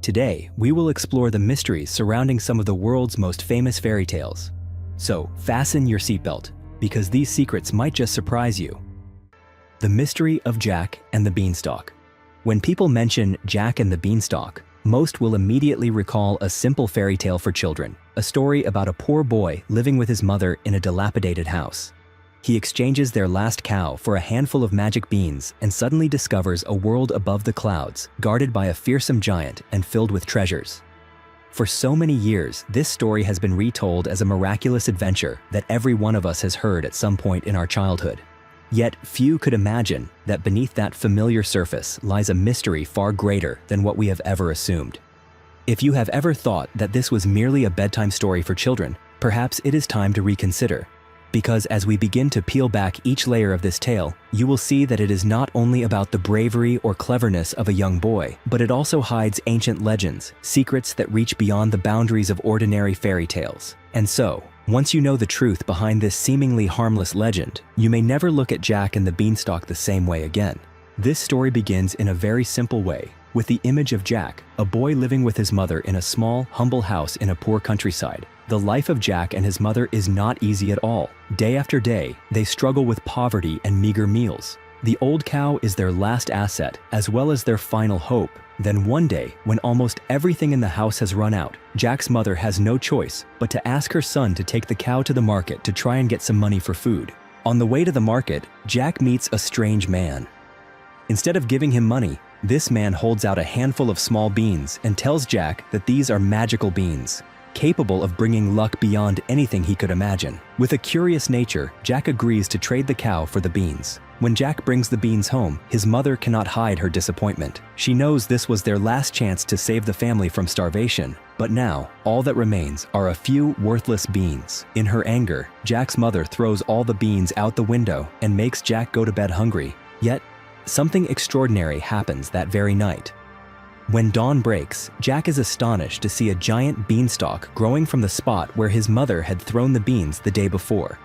Today, we will explore the mysteries surrounding some of the world's most famous fairy tales. So, fasten your seatbelt, because these secrets might just surprise you. The mystery of Jack and the Beanstalk. When people mention Jack and the Beanstalk, most will immediately recall a simple fairy tale for children, a story about a poor boy living with his mother in a dilapidated house. He exchanges their last cow for a handful of magic beans and suddenly discovers a world above the clouds, guarded by a fearsome giant and filled with treasures. For so many years, this story has been retold as a miraculous adventure that every one of us has heard at some point in our childhood. Yet, few could imagine that beneath that familiar surface lies a mystery far greater than what we have ever assumed. If you have ever thought that this was merely a bedtime story for children, perhaps it is time to reconsider. Because as we begin to peel back each layer of this tale, you will see that it is not only about the bravery or cleverness of a young boy, but it also hides ancient legends, secrets that reach beyond the boundaries of ordinary fairy tales. And so, once you know the truth behind this seemingly harmless legend, you may never look at Jack and the Beanstalk the same way again. This story begins in a very simple way, with the image of Jack, a boy living with his mother in a small, humble house in a poor countryside. The life of Jack and his mother is not easy at all. Day after day, they struggle with poverty and meager meals. The old cow is their last asset, as well as their final hope. Then one day, when almost everything in the house has run out, Jack's mother has no choice but to ask her son to take the cow to the market to try and get some money for food. On the way to the market, Jack meets a strange man. Instead of giving him money, this man holds out a handful of small beans and tells Jack that these are magical beans, capable of bringing luck beyond anything he could imagine. With a curious nature, Jack agrees to trade the cow for the beans. When Jack brings the beans home, his mother cannot hide her disappointment. She knows this was their last chance to save the family from starvation, but now, all that remains are a few worthless beans. In her anger, Jack's mother throws all the beans out the window and makes Jack go to bed hungry. Yet, something extraordinary happens that very night. When dawn breaks, Jack is astonished to see a giant beanstalk growing from the spot where his mother had thrown the beans the day before.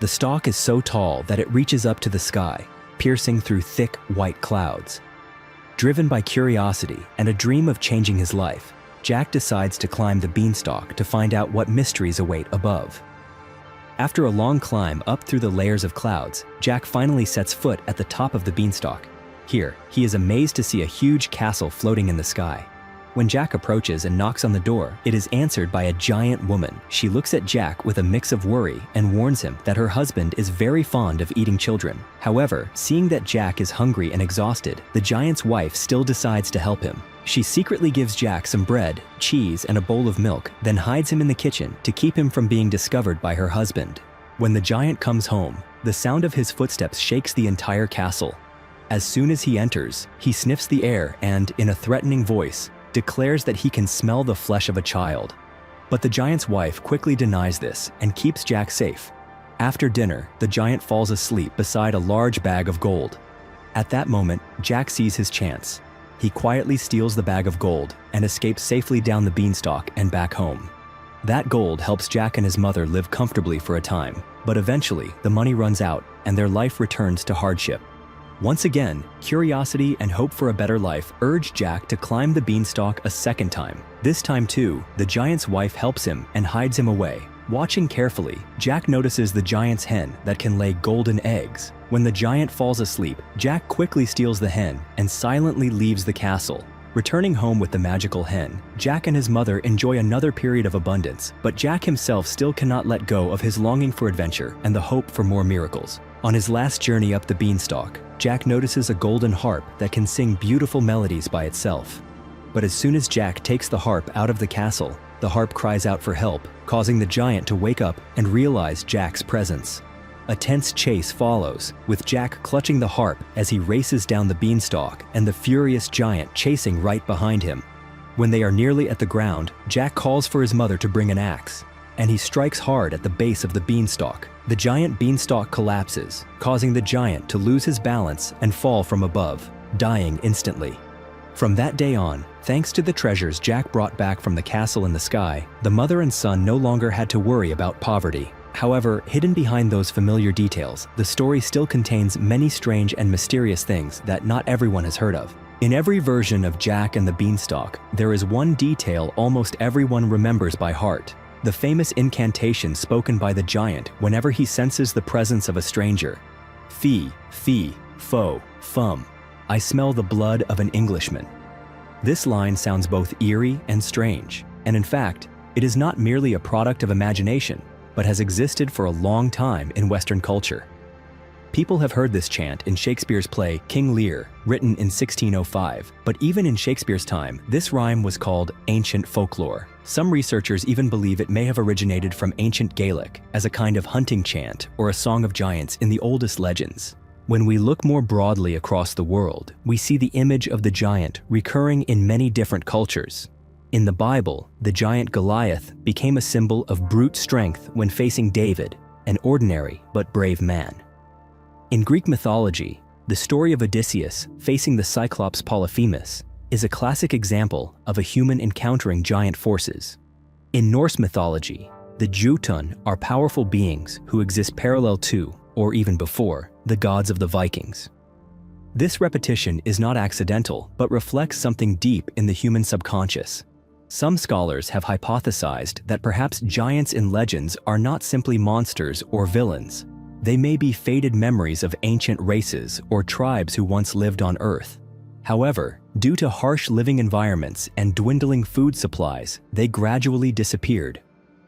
The stalk is so tall that it reaches up to the sky, piercing through thick, white clouds. Driven by curiosity and a dream of changing his life, Jack decides to climb the beanstalk to find out what mysteries await above. After a long climb up through the layers of clouds, Jack finally sets foot at the top of the beanstalk. Here, he is amazed to see a huge castle floating in the sky. When Jack approaches and knocks on the door, it is answered by a giant woman. She looks at Jack with a mix of worry and warns him that her husband is very fond of eating children. However, seeing that Jack is hungry and exhausted, the giant's wife still decides to help him. She secretly gives Jack some bread, cheese, and a bowl of milk, then hides him in the kitchen to keep him from being discovered by her husband. When the giant comes home, the sound of his footsteps shakes the entire castle. As soon as he enters, he sniffs the air and, in a threatening voice, declares that he can smell the flesh of a child. But the giant's wife quickly denies this and keeps Jack safe. After dinner, the giant falls asleep beside a large bag of gold. At that moment, Jack sees his chance. He quietly steals the bag of gold and escapes safely down the beanstalk and back home. That gold helps Jack and his mother live comfortably for a time, but eventually the money runs out and their life returns to hardship. Once again, curiosity and hope for a better life urge Jack to climb the beanstalk a second time. This time too, the giant's wife helps him and hides him away. Watching carefully, Jack notices the giant's hen that can lay golden eggs. When the giant falls asleep, Jack quickly steals the hen and silently leaves the castle. Returning home with the magical hen, Jack and his mother enjoy another period of abundance, but Jack himself still cannot let go of his longing for adventure and the hope for more miracles. On his last journey up the beanstalk, Jack notices a golden harp that can sing beautiful melodies by itself. But as soon as Jack takes the harp out of the castle, the harp cries out for help, causing the giant to wake up and realize Jack's presence. A tense chase follows, with Jack clutching the harp as he races down the beanstalk and the furious giant chasing right behind him. When they are nearly at the ground, Jack calls for his mother to bring an axe, and he strikes hard at the base of the beanstalk. The giant beanstalk collapses, causing the giant to lose his balance and fall from above, dying instantly. From that day on, thanks to the treasures Jack brought back from the castle in the sky, the mother and son no longer had to worry about poverty. However, hidden behind those familiar details, the story still contains many strange and mysterious things that not everyone has heard of. In every version of Jack and the Beanstalk, there is one detail almost everyone remembers by heart: the famous incantation spoken by the giant whenever he senses the presence of a stranger. Fee, fee, foe, fum, I smell the blood of an Englishman. This line sounds both eerie and strange, and in fact, it is not merely a product of imagination, but has existed for a long time in Western culture. People have heard this chant in Shakespeare's play King Lear, written in 1605, but even in Shakespeare's time, this rhyme was called ancient folklore. Some researchers even believe it may have originated from ancient Gaelic, as a kind of hunting chant or a song of giants in the oldest legends. When we look more broadly across the world, we see the image of the giant recurring in many different cultures. In the Bible, the giant Goliath became a symbol of brute strength when facing David, an ordinary but brave man. In Greek mythology, the story of Odysseus facing the Cyclops Polyphemus is a classic example of a human encountering giant forces. In Norse mythology, the Jotun are powerful beings who exist parallel to, or even before, the gods of the Vikings. This repetition is not accidental, but reflects something deep in the human subconscious. Some scholars have hypothesized that perhaps giants in legends are not simply monsters or villains. They may be faded memories of ancient races or tribes who once lived on Earth. However, due to harsh living environments and dwindling food supplies, they gradually disappeared.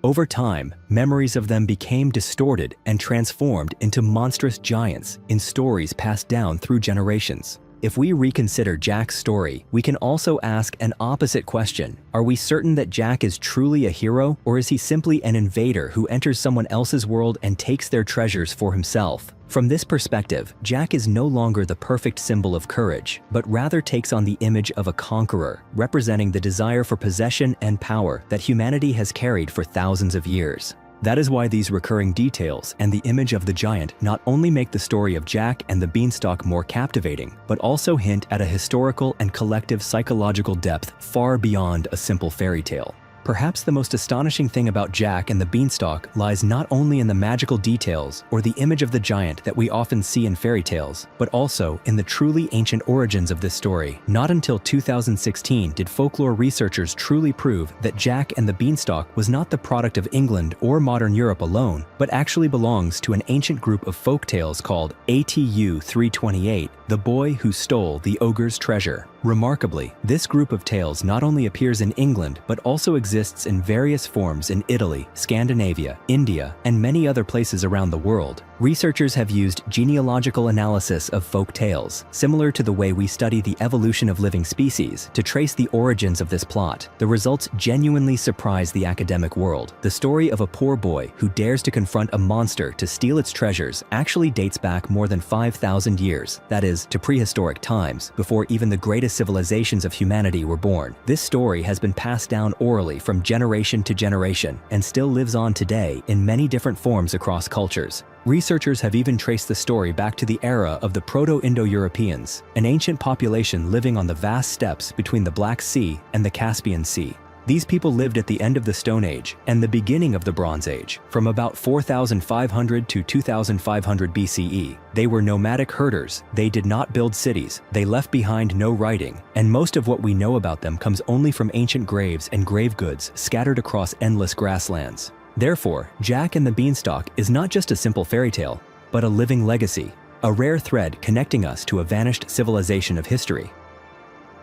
Over time, memories of them became distorted and transformed into monstrous giants in stories passed down through generations. If we reconsider Jack's story, we can also ask an opposite question. Are we certain that Jack is truly a hero, or is he simply an invader who enters someone else's world and takes their treasures for himself? From this perspective, Jack is no longer the perfect symbol of courage, but rather takes on the image of a conqueror, representing the desire for possession and power that humanity has carried for thousands of years. That is why these recurring details and the image of the giant not only make the story of Jack and the Beanstalk more captivating, but also hint at a historical and collective psychological depth far beyond a simple fairy tale. Perhaps the most astonishing thing about Jack and the Beanstalk lies not only in the magical details or the image of the giant that we often see in fairy tales, but also in the truly ancient origins of this story. Not until 2016 did folklore researchers truly prove that Jack and the Beanstalk was not the product of England or modern Europe alone, but actually belongs to an ancient group of folk tales called ATU 328, The Boy Who Stole the Ogre's Treasure. Remarkably, this group of tales not only appears in England, but also exists in various forms in Italy, Scandinavia, India, and many other places around the world. Researchers have used genealogical analysis of folk tales, similar to the way we study the evolution of living species, to trace the origins of this plot. The results genuinely surprise the academic world. The story of a poor boy who dares to confront a monster to steal its treasures actually dates back more than 5,000 years, that is, to prehistoric times, before even the greatest civilizations of humanity were born. This story has been passed down orally from generation to generation, and still lives on today in many different forms across cultures. Researchers have even traced the story back to the era of the Proto-Indo-Europeans, an ancient population living on the vast steppes between the Black Sea and the Caspian Sea. These people lived at the end of the Stone Age and the beginning of the Bronze Age, from about 4,500 to 2,500 BCE. They were nomadic herders, they did not build cities, they left behind no writing, and most of what we know about them comes only from ancient graves and grave goods scattered across endless grasslands. Therefore, Jack and the Beanstalk is not just a simple fairy tale, but a living legacy, a rare thread connecting us to a vanished civilization of history.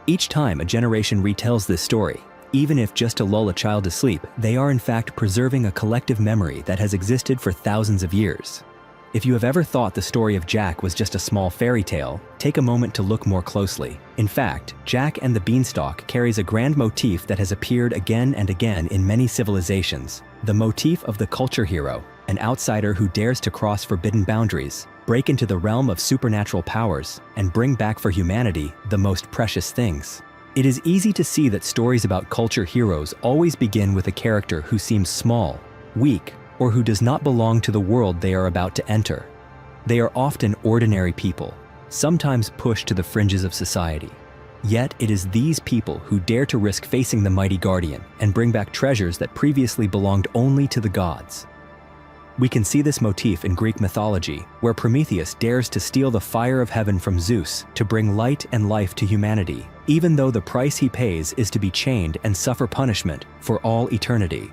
Each time a generation retells this story, even if just to lull a child to sleep, they are in fact preserving a collective memory that has existed for thousands of years. If you have ever thought the story of Jack was just a small fairy tale, take a moment to look more closely. In fact, Jack and the Beanstalk carries a grand motif that has appeared again and again in many civilizations. The motif of the culture hero, an outsider who dares to cross forbidden boundaries, break into the realm of supernatural powers, and bring back for humanity the most precious things. It is easy to see that stories about culture heroes always begin with a character who seems small, weak, or who does not belong to the world they are about to enter. They are often ordinary people, sometimes pushed to the fringes of society. Yet it is these people who dare to risk facing the mighty guardian and bring back treasures that previously belonged only to the gods. We can see this motif in Greek mythology, where Prometheus dares to steal the fire of heaven from Zeus to bring light and life to humanity, even though the price he pays is to be chained and suffer punishment for all eternity.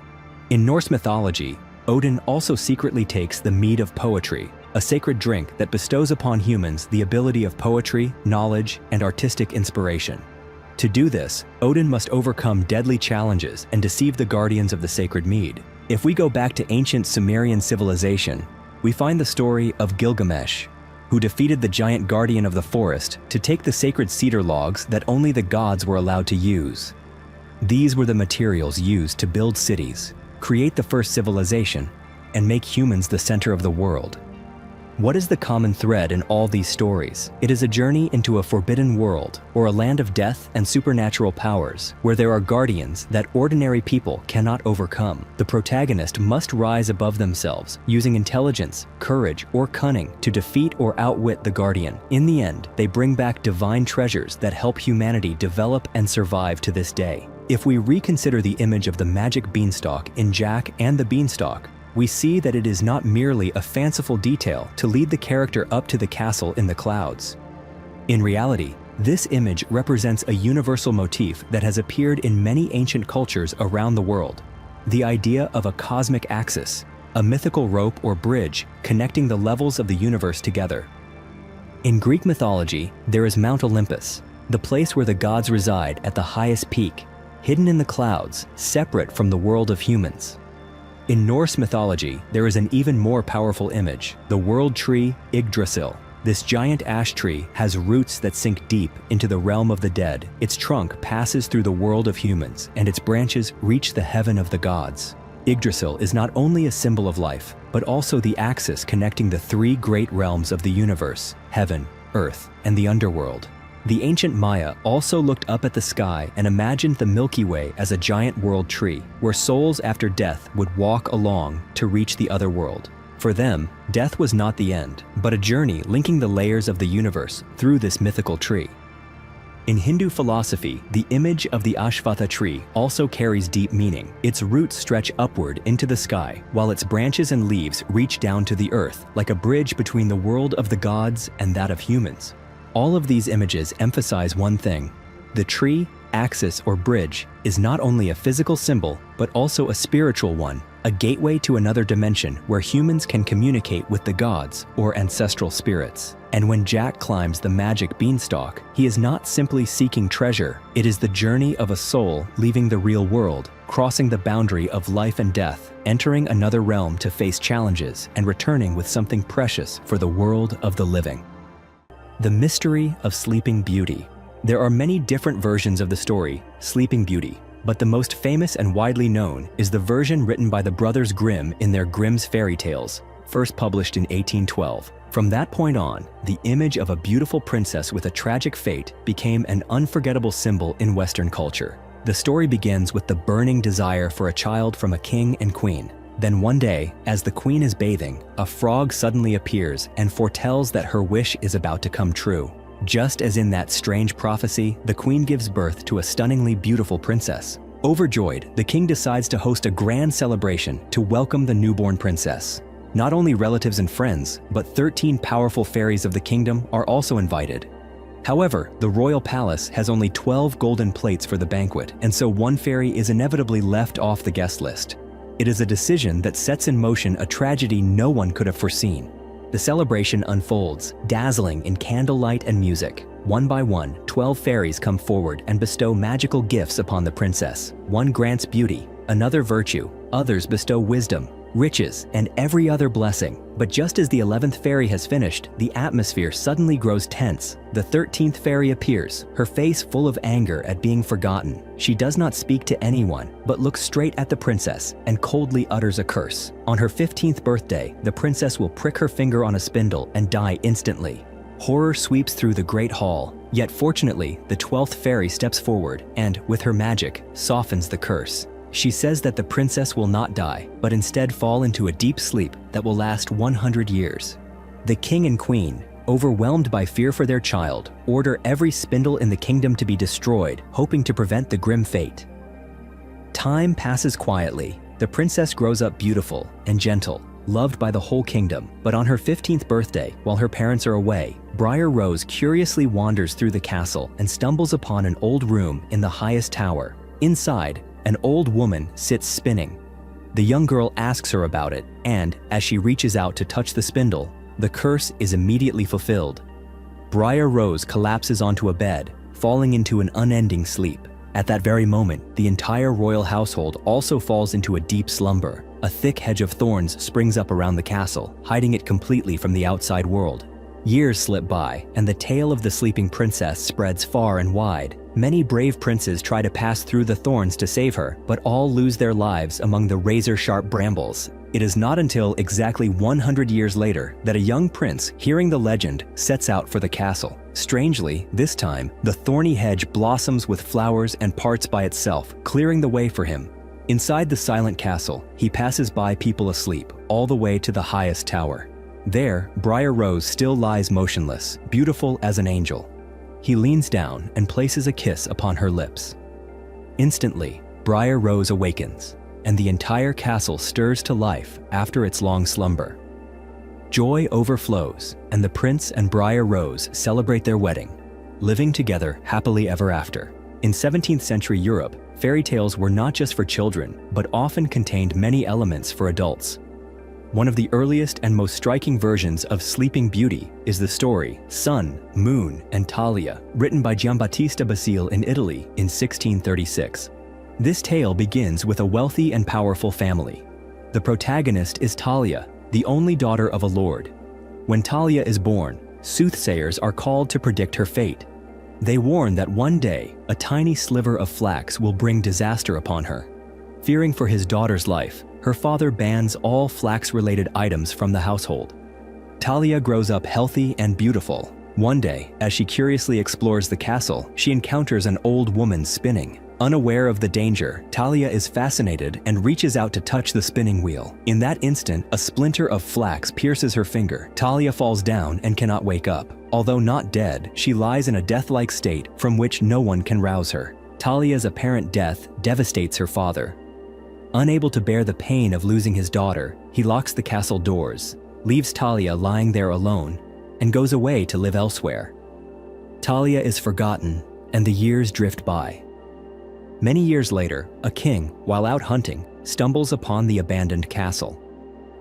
In Norse mythology, Odin also secretly takes the mead of poetry, a sacred drink that bestows upon humans the ability of poetry, knowledge, and artistic inspiration. To do this, Odin must overcome deadly challenges and deceive the guardians of the sacred mead. If we go back to ancient Sumerian civilization, we find the story of Gilgamesh, who defeated the giant guardian of the forest to take the sacred cedar logs that only the gods were allowed to use. These were the materials used to build cities, create the first civilization, and make humans the center of the world. What is the common thread in all these stories? It is a journey into a forbidden world, or a land of death and supernatural powers, where there are guardians that ordinary people cannot overcome. The protagonist must rise above themselves, using intelligence, courage, or cunning to defeat or outwit the guardian. In the end, they bring back divine treasures that help humanity develop and survive to this day. If we reconsider the image of the magic beanstalk in Jack and the Beanstalk, we see that it is not merely a fanciful detail to lead the character up to the castle in the clouds. In reality, this image represents a universal motif that has appeared in many ancient cultures around the world: the idea of a cosmic axis, a mythical rope or bridge connecting the levels of the universe together. In Greek mythology, there is Mount Olympus, the place where the gods reside at the highest peak, hidden in the clouds, separate from the world of humans. In Norse mythology, there is an even more powerful image, the world tree Yggdrasil. This giant ash tree has roots that sink deep into the realm of the dead. Its trunk passes through the world of humans, and its branches reach the heaven of the gods. Yggdrasil is not only a symbol of life, but also the axis connecting the three great realms of the universe: heaven, earth, and the underworld. The ancient Maya also looked up at the sky and imagined the Milky Way as a giant world tree, where souls after death would walk along to reach the other world. For them, death was not the end, but a journey linking the layers of the universe through this mythical tree. In Hindu philosophy, the image of the Ashvatha tree also carries deep meaning. Its roots stretch upward into the sky, while its branches and leaves reach down to the earth, like a bridge between the world of the gods and that of humans. All of these images emphasize one thing: the tree, axis, or bridge is not only a physical symbol, but also a spiritual one, a gateway to another dimension where humans can communicate with the gods or ancestral spirits. And when Jack climbs the magic beanstalk, he is not simply seeking treasure. It is the journey of a soul leaving the real world, crossing the boundary of life and death, entering another realm to face challenges, and returning with something precious for the world of the living. The mystery of Sleeping Beauty. There are many different versions of the story, Sleeping Beauty, but the most famous and widely known is the version written by the brothers Grimm in their Grimm's Fairy Tales, first published in 1812. From that point on, the image of a beautiful princess with a tragic fate became an unforgettable symbol in Western culture. The story begins with the burning desire for a child from a king and queen. Then one day, as the queen is bathing, a frog suddenly appears and foretells that her wish is about to come true. Just as in that strange prophecy, the queen gives birth to a stunningly beautiful princess. Overjoyed, the king decides to host a grand celebration to welcome the newborn princess. Not only relatives and friends, but 13 powerful fairies of the kingdom are also invited. However, the royal palace has only 12 golden plates for the banquet, and so one fairy is inevitably left off the guest list. It is a decision that sets in motion a tragedy no one could have foreseen. The celebration unfolds, dazzling in candlelight and music. One by one, 12 fairies come forward and bestow magical gifts upon the princess. One grants beauty, another virtue, others bestow wisdom, riches, and every other blessing. But just as the 11th fairy has finished, the atmosphere suddenly grows tense. The 13th fairy appears, her face full of anger at being forgotten. She does not speak to anyone, but looks straight at the princess and coldly utters a curse. On her 15th birthday, the princess will prick her finger on a spindle and die instantly. Horror sweeps through the great hall, yet fortunately, the 12th fairy steps forward and, with her magic, softens the curse. She says that the princess will not die, but instead fall into a deep sleep that will last 100 years. The king and queen, overwhelmed by fear for their child, order every spindle in the kingdom to be destroyed, hoping to prevent the grim fate. Time passes quietly. The princess grows up beautiful and gentle, loved by the whole kingdom. But on her 15th birthday, while her parents are away, Briar Rose curiously wanders through the castle and stumbles upon an old room in the highest tower. Inside, an old woman sits spinning. The young girl asks her about it, and as she reaches out to touch the spindle, the curse is immediately fulfilled. Briar Rose collapses onto a bed, falling into an unending sleep. At that very moment, the entire royal household also falls into a deep slumber. A thick hedge of thorns springs up around the castle, hiding it completely from the outside world. Years slip by, and the tale of the sleeping princess spreads far and wide. Many brave princes try to pass through the thorns to save her, but all lose their lives among the razor-sharp brambles. It is not until exactly 100 years later that a young prince, hearing the legend, sets out for the castle. Strangely, this time, the thorny hedge blossoms with flowers and parts by itself, clearing the way for him. Inside the silent castle, he passes by people asleep, all the way to the highest tower. There, Briar Rose still lies motionless, beautiful as an angel. He leans down and places a kiss upon her lips. Instantly, Briar Rose awakens, and the entire castle stirs to life after its long slumber. Joy overflows, and the prince and Briar Rose celebrate their wedding, living together happily ever after. In 17th century Europe, fairy tales were not just for children, but often contained many elements for adults. One of the earliest and most striking versions of Sleeping Beauty is the story Sun, Moon, and Talia, written by Giambattista Basile in Italy in 1636. This tale begins with a wealthy and powerful family. The protagonist is Talia, the only daughter of a lord. When Talia is born, soothsayers are called to predict her fate. They warn that one day, a tiny sliver of flax will bring disaster upon her. Fearing for his daughter's life, her father bans all flax-related items from the household. Talia grows up healthy and beautiful. One day, as she curiously explores the castle, she encounters an old woman spinning. Unaware of the danger, Talia is fascinated and reaches out to touch the spinning wheel. In that instant, a splinter of flax pierces her finger. Talia falls down and cannot wake up. Although not dead, she lies in a death-like state from which no one can rouse her. Talia's apparent death devastates her father. Unable to bear the pain of losing his daughter, he locks the castle doors, leaves Talia lying there alone, and goes away to live elsewhere. Talia is forgotten, and the years drift by. Many years later, a king, while out hunting, stumbles upon the abandoned castle.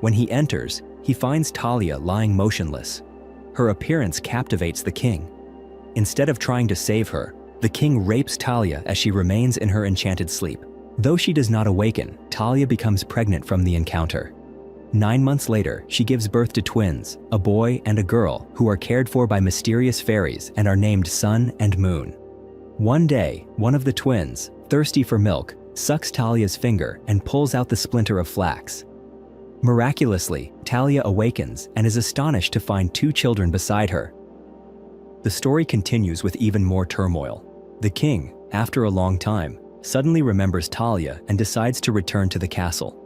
When he enters, he finds Talia lying motionless. Her appearance captivates the king. Instead of trying to save her, the king rapes Talia as she remains in her enchanted sleep. Though she does not awaken, Talia becomes pregnant from the encounter. 9 months later, she gives birth to twins, a boy and a girl, who are cared for by mysterious fairies and are named Sun and Moon. One day, one of the twins, thirsty for milk, sucks Talia's finger and pulls out the splinter of flax. Miraculously, Talia awakens and is astonished to find 2 children beside her. The story continues with even more turmoil. The king, after a long time, suddenly remembers Talia and decides to return to the castle.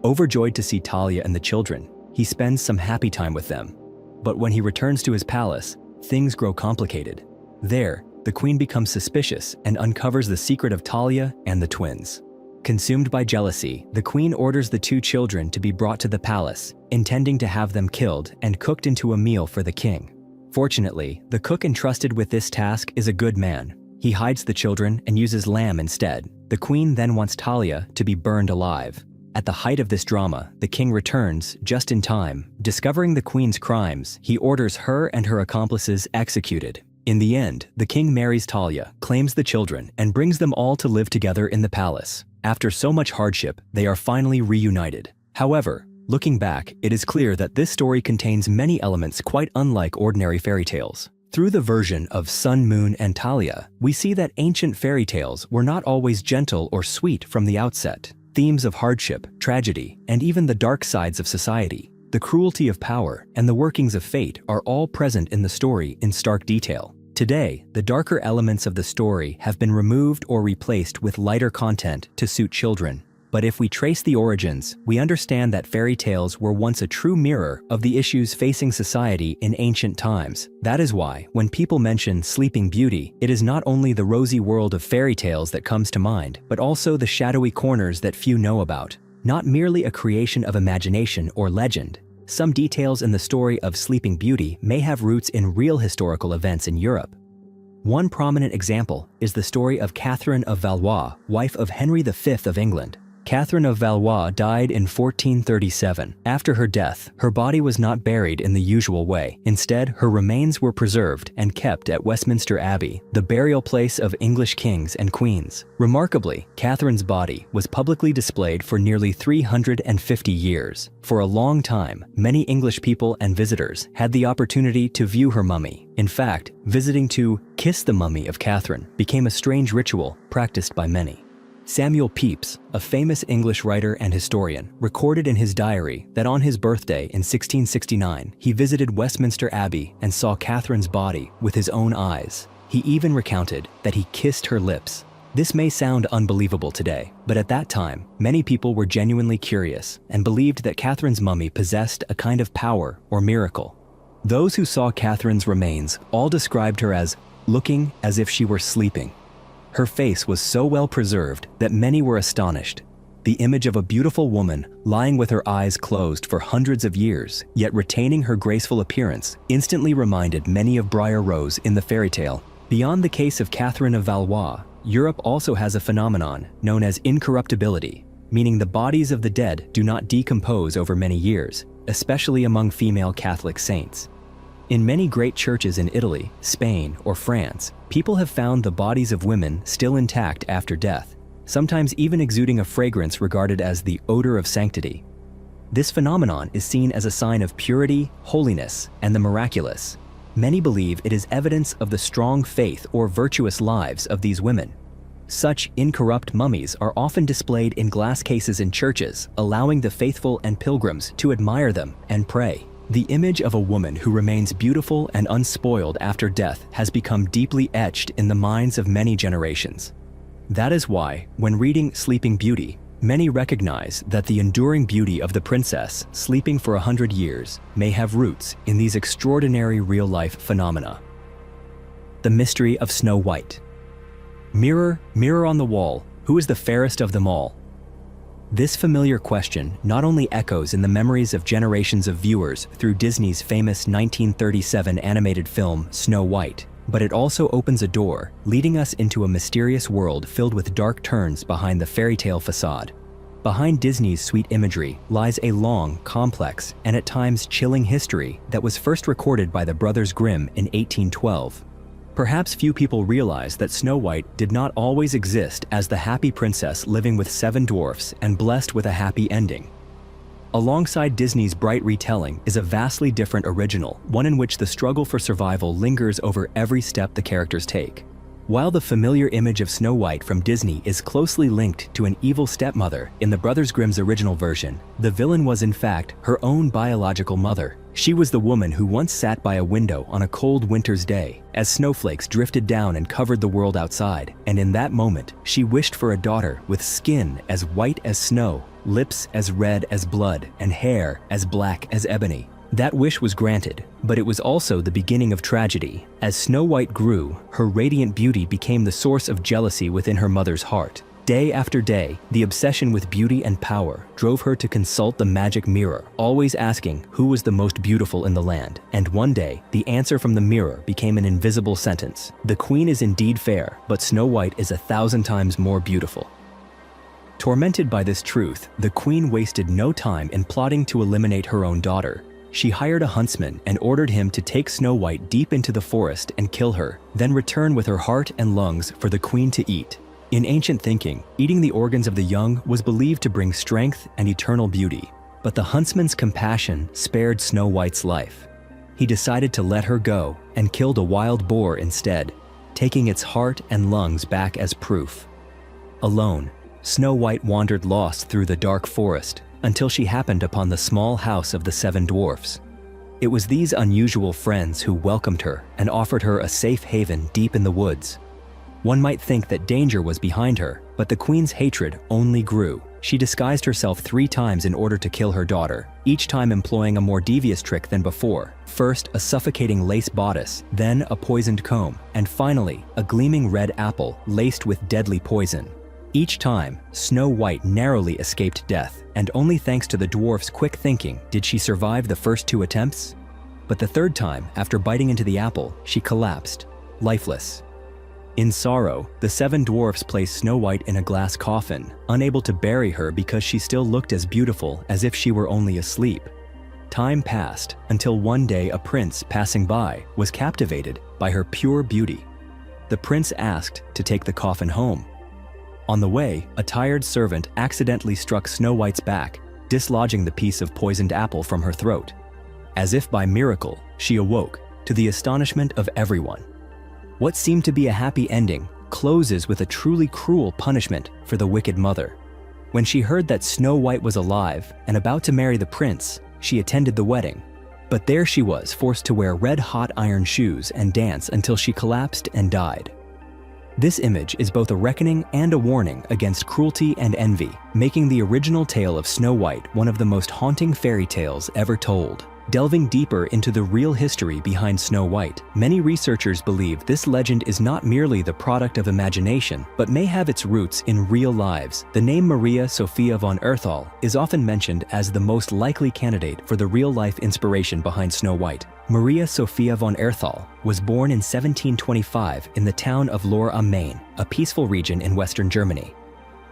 Overjoyed to see Talia and the children, he spends some happy time with them. But when he returns to his palace, things grow complicated. There, the queen becomes suspicious and uncovers the secret of Talia and the twins. Consumed by jealousy, the queen orders the 2 children to be brought to the palace, intending to have them killed and cooked into a meal for the king. Fortunately, the cook entrusted with this task is a good man. He hides the children and uses lamb instead. The queen then wants Talia to be burned alive. At the height of this drama, the king returns just in time. Discovering the queen's crimes, he orders her and her accomplices executed. In the end, the king marries Talia, claims the children, and brings them all to live together in the palace. After so much hardship, they are finally reunited. However, looking back, it is clear that this story contains many elements quite unlike ordinary fairy tales. Through the version of Sun, Moon, and Talia, we see that ancient fairy tales were not always gentle or sweet from the outset. Themes of hardship, tragedy, and even the dark sides of society, the cruelty of power, and the workings of fate are all present in the story in stark detail. Today, the darker elements of the story have been removed or replaced with lighter content to suit children. But if we trace the origins, we understand that fairy tales were once a true mirror of the issues facing society in ancient times. That is why, when people mention Sleeping Beauty, it is not only the rosy world of fairy tales that comes to mind, but also the shadowy corners that few know about. Not merely a creation of imagination or legend, some details in the story of Sleeping Beauty may have roots in real historical events in Europe. One prominent example is the story of Catherine of Valois, wife of Henry V of England. Catherine of Valois died in 1437. After her death, her body was not buried in the usual way. Instead, her remains were preserved and kept at Westminster Abbey, the burial place of English kings and queens. Remarkably, Catherine's body was publicly displayed for nearly 350 years. For a long time, many English people and visitors had the opportunity to view her mummy. In fact, visiting to kiss the mummy of Catherine became a strange ritual practiced by many. Samuel Pepys, a famous English writer and historian, recorded in his diary that on his birthday in 1669, he visited Westminster Abbey and saw Catherine's body with his own eyes. He even recounted that he kissed her lips. This may sound unbelievable today, but at that time, many people were genuinely curious and believed that Catherine's mummy possessed a kind of power or miracle. Those who saw Catherine's remains all described her as looking as if she were sleeping. Her face was so well preserved that many were astonished. The image of a beautiful woman lying with her eyes closed for hundreds of years, yet retaining her graceful appearance, instantly reminded many of Briar Rose in the fairy tale. Beyond the case of Catherine of Valois, Europe also has a phenomenon known as incorruptibility, meaning the bodies of the dead do not decompose over many years, especially among female Catholic saints. In many great churches in Italy, Spain, or France, people have found the bodies of women still intact after death, sometimes even exuding a fragrance regarded as the odor of sanctity. This phenomenon is seen as a sign of purity, holiness, and the miraculous. Many believe it is evidence of the strong faith or virtuous lives of these women. Such incorrupt mummies are often displayed in glass cases in churches, allowing the faithful and pilgrims to admire them and pray. The image of a woman who remains beautiful and unspoiled after death has become deeply etched in the minds of many generations. That is why, when reading Sleeping Beauty, many recognize that the enduring beauty of the princess sleeping for 100 years may have roots in these extraordinary real-life phenomena. The mystery of Snow White. Mirror, mirror on the wall, who is the fairest of them all? This familiar question not only echoes in the memories of generations of viewers through Disney's famous 1937 animated film Snow White, but it also opens a door, leading us into a mysterious world filled with dark turns behind the fairy tale facade. Behind Disney's sweet imagery lies a long, complex, and at times chilling history that was first recorded by the Brothers Grimm in 1812. Perhaps few people realize that Snow White did not always exist as the happy princess living with 7 dwarfs and blessed with a happy ending. Alongside Disney's bright retelling is a vastly different original, one in which the struggle for survival lingers over every step the characters take. While the familiar image of Snow White from Disney is closely linked to an evil stepmother in the Brothers Grimm's original version, the villain was in fact her own biological mother. She was the woman who once sat by a window on a cold winter's day as snowflakes drifted down and covered the world outside, and in that moment, she wished for a daughter with skin as white as snow, lips as red as blood, and hair as black as ebony. That wish was granted, but it was also the beginning of tragedy. As Snow White grew, her radiant beauty became the source of jealousy within her mother's heart. Day after day, the obsession with beauty and power drove her to consult the magic mirror, always asking who was the most beautiful in the land. And one day, the answer from the mirror became an invisible sentence. The queen is indeed fair, but Snow White is 1,000 times more beautiful. Tormented by this truth, the queen wasted no time in plotting to eliminate her own daughter. She hired a huntsman and ordered him to take Snow White deep into the forest and kill her, then return with her heart and lungs for the queen to eat. In ancient thinking, eating the organs of the young was believed to bring strength and eternal beauty. But the huntsman's compassion spared Snow White's life. He decided to let her go and killed a wild boar instead, taking its heart and lungs back as proof. Alone, Snow White wandered lost through the dark forest until she happened upon the small house of the 7 dwarfs. It was these unusual friends who welcomed her and offered her a safe haven deep in the woods. One might think that danger was behind her, but the queen's hatred only grew. She disguised herself 3 times in order to kill her daughter, each time employing a more devious trick than before. First, a suffocating lace bodice, then a poisoned comb, and finally, a gleaming red apple laced with deadly poison. Each time, Snow White narrowly escaped death, and only thanks to the dwarf's quick thinking did she survive the first 2 attempts. But the third time, after biting into the apple, she collapsed, lifeless. In sorrow, the 7 dwarfs placed Snow White in a glass coffin, unable to bury her because she still looked as beautiful as if she were only asleep. Time passed until one day a prince passing by was captivated by her pure beauty. The prince asked to take the coffin home. On the way, a tired servant accidentally struck Snow White's back, dislodging the piece of poisoned apple from her throat. As if by miracle, she awoke, to the astonishment of everyone. What seemed to be a happy ending closes with a truly cruel punishment for the wicked mother. When she heard that Snow White was alive and about to marry the prince, she attended the wedding. But there she was, forced to wear red-hot iron shoes and dance until she collapsed and died. This image is both a reckoning and a warning against cruelty and envy, making the original tale of Snow White one of the most haunting fairy tales ever told. Delving deeper into the real history behind Snow White, many researchers believe this legend is not merely the product of imagination, but may have its roots in real lives. The name Maria Sophia von Earthal is often mentioned as the most likely candidate for the real-life inspiration behind Snow White. Maria Sophia von Earthal was born in 1725 in the town of Lohr am Main, a peaceful region in western Germany.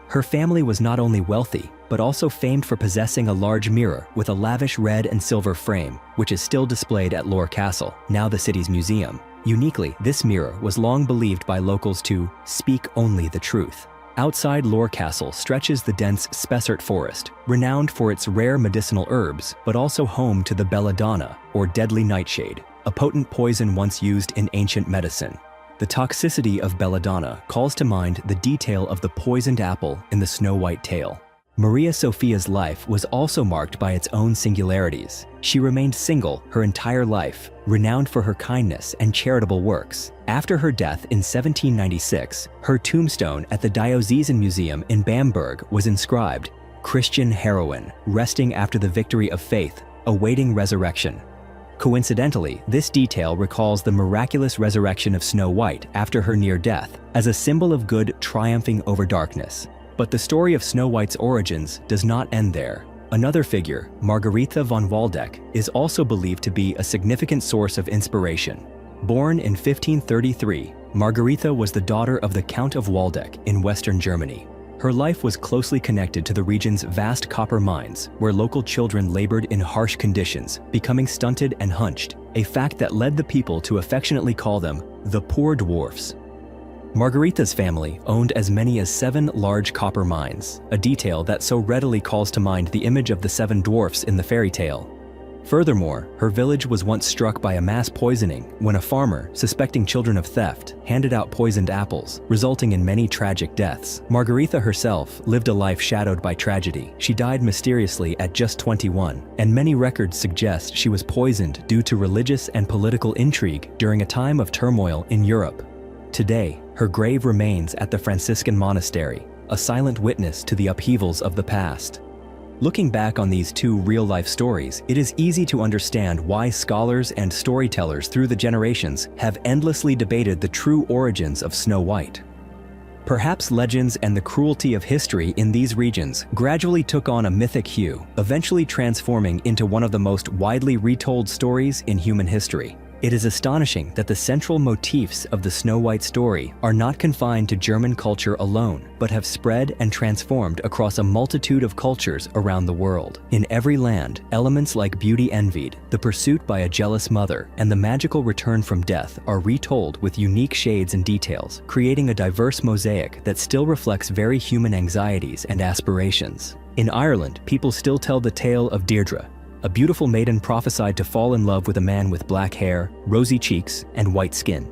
Her family was not only wealthy, but also famed for possessing a large mirror with a lavish red and silver frame, which is still displayed at Lohr Castle, now the city's museum. Uniquely, this mirror was long believed by locals to speak only the truth. Outside Lohr Castle stretches the dense Spessart forest, renowned for its rare medicinal herbs, but also home to the belladonna, or deadly nightshade, a potent poison once used in ancient medicine. The toxicity of belladonna calls to mind the detail of the poisoned apple in the Snow White tale. Maria Sophia's life was also marked by its own singularities. She remained single her entire life, renowned for her kindness and charitable works. After her death in 1796, her tombstone at the Diocesan Museum in Bamberg was inscribed, "Christian heroine, resting after the victory of faith, awaiting resurrection." Coincidentally, this detail recalls the miraculous resurrection of Snow White after her near death, as a symbol of good triumphing over darkness. But the story of Snow White's origins does not end there. Another figure, Margaretha von Waldeck, is also believed to be a significant source of inspiration. Born in 1533, Margaretha was the daughter of the Count of Waldeck in western Germany. Her life was closely connected to the region's vast copper mines, where local children labored in harsh conditions, becoming stunted and hunched, a fact that led the people to affectionately call them the poor dwarfs. Margaretha's family owned as many as 7 large copper mines, a detail that so readily calls to mind the image of the 7 dwarfs in the fairy tale. Furthermore, her village was once struck by a mass poisoning when a farmer, suspecting children of theft, handed out poisoned apples, resulting in many tragic deaths. Margaretha herself lived a life shadowed by tragedy. She died mysteriously at just 21, and many records suggest she was poisoned due to religious and political intrigue during a time of turmoil in Europe. Today, her grave remains at the Franciscan monastery, a silent witness to the upheavals of the past. Looking back on these 2 real-life stories, it is easy to understand why scholars and storytellers through the generations have endlessly debated the true origins of Snow White. Perhaps legends and the cruelty of history in these regions gradually took on a mythic hue, eventually transforming into one of the most widely retold stories in human history. It is astonishing that the central motifs of the Snow White story are not confined to German culture alone, but have spread and transformed across a multitude of cultures around the world. In every land, elements like beauty envied, the pursuit by a jealous mother, and the magical return from death are retold with unique shades and details, creating a diverse mosaic that still reflects very human anxieties and aspirations. In Ireland, people still tell the tale of Deirdre, a beautiful maiden prophesied to fall in love with a man with black hair, rosy cheeks, and white skin.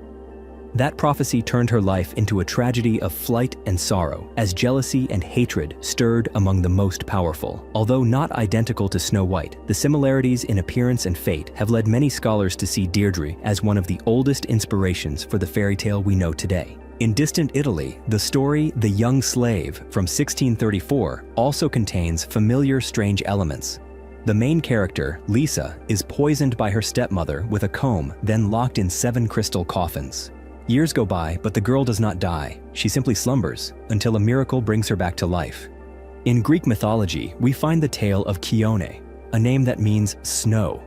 That prophecy turned her life into a tragedy of flight and sorrow, as jealousy and hatred stirred among the most powerful. Although not identical to Snow White, the similarities in appearance and fate have led many scholars to see Deirdre as one of the oldest inspirations for the fairy tale we know today. In distant Italy, the story The Young Slave from 1634 also contains familiar strange elements. The main character, Lisa, is poisoned by her stepmother with a comb, then locked in 7 crystal coffins. Years go by, but the girl does not die. She simply slumbers until a miracle brings her back to life. In Greek mythology, we find the tale of Chione, a name that means snow.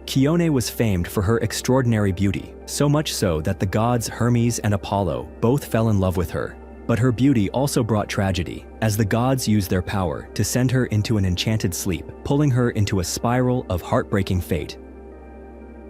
Chione was famed for her extraordinary beauty, so much so that the gods Hermes and Apollo both fell in love with her. But her beauty also brought tragedy, as the gods used their power to send her into an enchanted sleep, pulling her into a spiral of heartbreaking fate.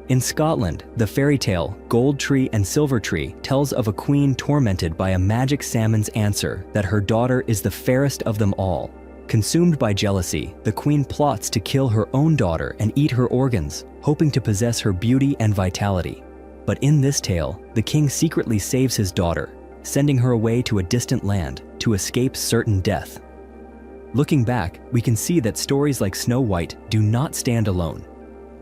In Scotland, the fairy tale Gold Tree and Silver Tree tells of a queen tormented by a magic salmon's answer that her daughter is the fairest of them all. Consumed by jealousy, the queen plots to kill her own daughter and eat her organs, hoping to possess her beauty and vitality. But in this tale, the king secretly saves his daughter, sending her away to a distant land to escape certain death. Looking back, we can see that stories like Snow White do not stand alone.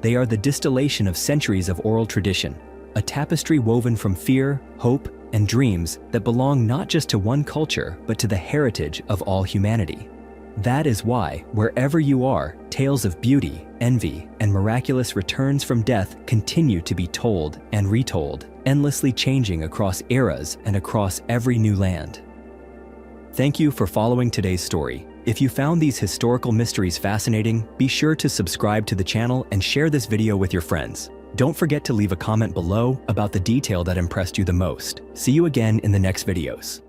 They are the distillation of centuries of oral tradition, a tapestry woven from fear, hope, and dreams that belong not just to one culture, but to the heritage of all humanity. That is why, wherever you are, tales of beauty, envy, and miraculous returns from death continue to be told and retold, endlessly changing across eras and across every new land. Thank you for following today's story. If you found these historical mysteries fascinating, be sure to subscribe to the channel and share this video with your friends. Don't forget to leave a comment below about the detail that impressed you the most. See you again in the next videos.